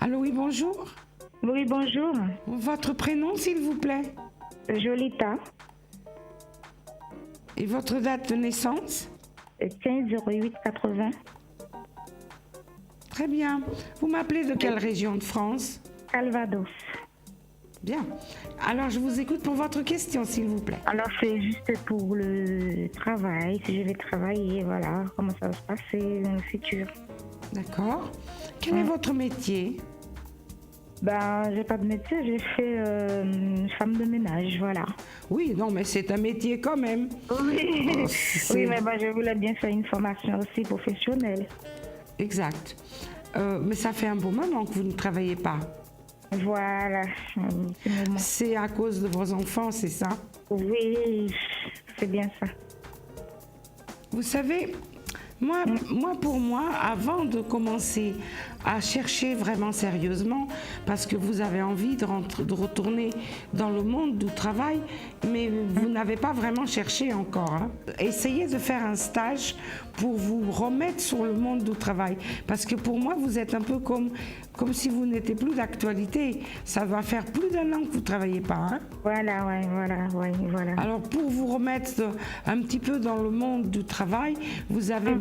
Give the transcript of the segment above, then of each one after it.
Allô, oui, bonjour. Oui, bonjour. Votre prénom, s'il vous plaît, Jolita, et votre date de naissance? 15 08 80. Très bien. Vous m'appelez de quelle région de France? Calvados. Bien. Alors, je vous écoute pour votre question, s'il vous plaît. Alors, c'est juste pour le travail, si je vais travailler, voilà, comment ça va se passer dans le futur. D'accord. Quel est votre métier? Ben, j'ai pas de métier, j'ai fait femme de ménage, voilà. Oui, non, mais c'est un métier quand même. Oui, c'est- oui, mais ben, je voulais bien faire une formation aussi professionnelle. Exact. Mais ça fait un bon moment que vous ne travaillez pas. Voilà, un petit moment. C'est à cause de vos enfants, c'est ça? Oui, c'est bien ça. Vous savez, pour moi, avant de commencer à chercher vraiment sérieusement, parce que vous avez envie de retourner dans le monde du travail, mais vous n'avez pas vraiment cherché encore, hein. Essayez de faire un stage pour vous remettre sur le monde du travail, parce que pour moi, vous êtes un peu comme si vous n'étiez plus d'actualité. Ça doit faire plus d'1 an que vous ne travaillez pas, hein. Voilà, ouais, voilà. Alors pour vous remettre un petit peu dans le monde du travail, vous avez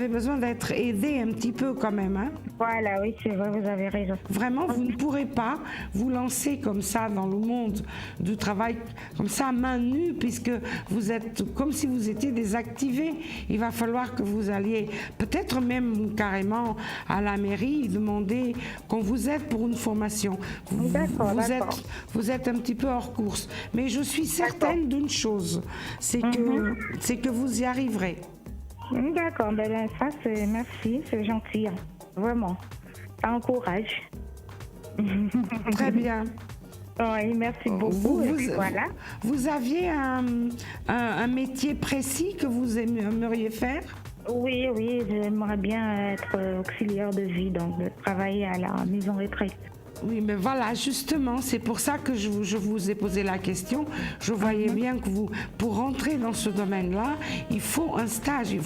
besoin d'être aidé un petit peu quand même, hein. Voilà, oui, c'est vrai, vous avez raison. Vraiment, vous ne pourrez pas vous lancer comme ça dans le monde du travail, comme ça, main nue, puisque vous êtes comme si vous étiez désactivé. Il va falloir que vous alliez peut-être même carrément à la mairie demander qu'on vous aide pour une formation. D'accord. Vous êtes un petit peu hors course. Mais je suis certaine d'une chose, c'est que vous y arriverez. D'accord, ben ça, c'est merci, c'est gentil, hein. Vraiment. Ça encourage. Très bien. Oui, merci beaucoup. Et puis voilà. Vous aviez un métier précis que vous aimeriez faire? Oui, j'aimerais bien être auxiliaire de vie, donc de travailler à la maison retraite. Oui, mais voilà, justement, c'est pour ça que je vous ai posé la question. Je voyais bien que pour rentrer dans ce domaine-là, il faut un stage, il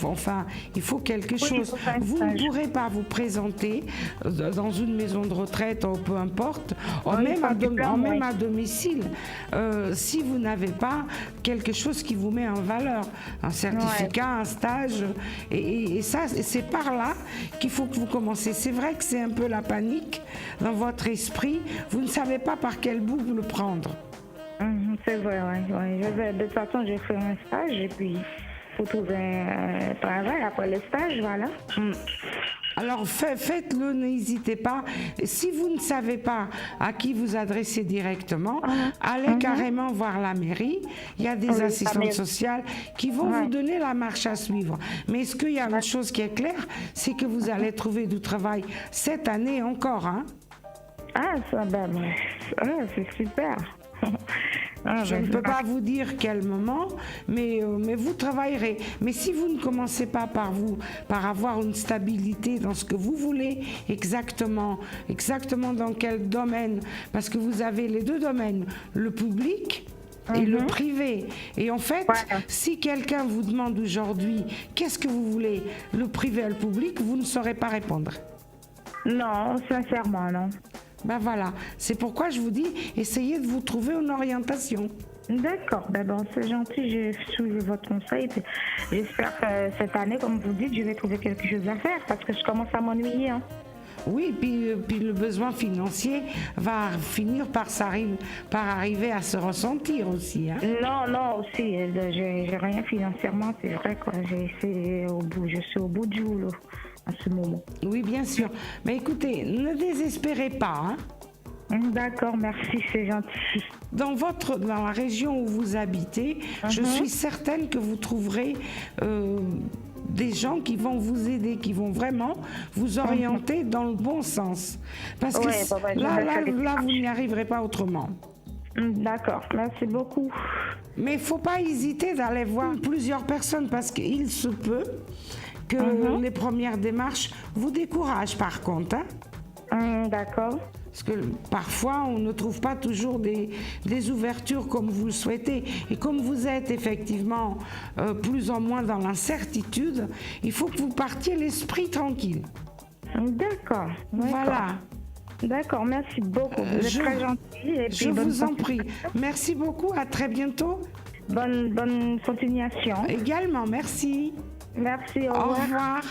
faut quelque chose. Vous ne pourrez pas vous présenter dans une maison de retraite, ou peu importe, même à domicile, si vous n'avez pas quelque chose qui vous met en valeur, un certificat, un stage, et ça, c'est par là qu'il faut que vous commencez. C'est vrai que c'est un peu la panique dans votre esprit, vous ne savez pas par quel bout vous le prendre. C'est vrai, oui. De toute façon, j'ai fait un stage et puis il faut trouver un travail après le stage, voilà. Alors faites-le, n'hésitez pas. Si vous ne savez pas à qui vous adresser directement, allez carrément voir la mairie. Il y a des assistantes sociales qui vont vous donner la marche à suivre. Mais est-ce qu'il y a une chose qui est claire, c'est que vous allez trouver du travail cette année encore, hein? Ah, ça, c'est super. Je ne peux pas vous dire quel moment, mais vous travaillerez. Mais si vous ne commencez pas par avoir une stabilité dans ce que vous voulez exactement dans quel domaine, parce que vous avez les deux domaines, le public et le privé. Et en fait, si quelqu'un vous demande aujourd'hui qu'est-ce que vous voulez, le privé et le public, vous ne saurez pas répondre. Non, sincèrement, non. Ben voilà, c'est pourquoi je vous dis, essayez de vous trouver une orientation. D'accord, c'est gentil, j'ai suivi votre conseil. J'espère que cette année, comme vous dites, je vais trouver quelque chose à faire parce que je commence à m'ennuyer, hein. Oui, puis le besoin financier va finir par arriver à se ressentir aussi, hein. Non, aussi, j'ai rien financièrement, c'est vrai, quoi. Je suis au bout du boulot à ce moment. Oui, bien sûr. Mais écoutez, ne désespérez pas, hein. D'accord, merci, c'est gentil. Dans la région où vous habitez, je suis certaine que vous trouverez des gens qui vont vous aider, qui vont vraiment vous orienter dans le bon sens. Parce que là, vous n'y arriverez pas autrement. D'accord, merci beaucoup. Mais il ne faut pas hésiter d'aller voir plusieurs personnes parce qu'il se peut que les premières démarches vous découragent par contre, hein. D'accord. Parce que parfois, on ne trouve pas toujours des ouvertures comme vous le souhaitez. Et comme vous êtes effectivement plus ou moins dans l'incertitude, il faut que vous partiez l'esprit tranquille. D'accord. Voilà. D'accord, merci beaucoup. Vous êtes très gentil. Et puis Je vous en prie. Merci beaucoup. À très bientôt. Bonne continuation. Également, merci. Merci, au Au revoir. revoir.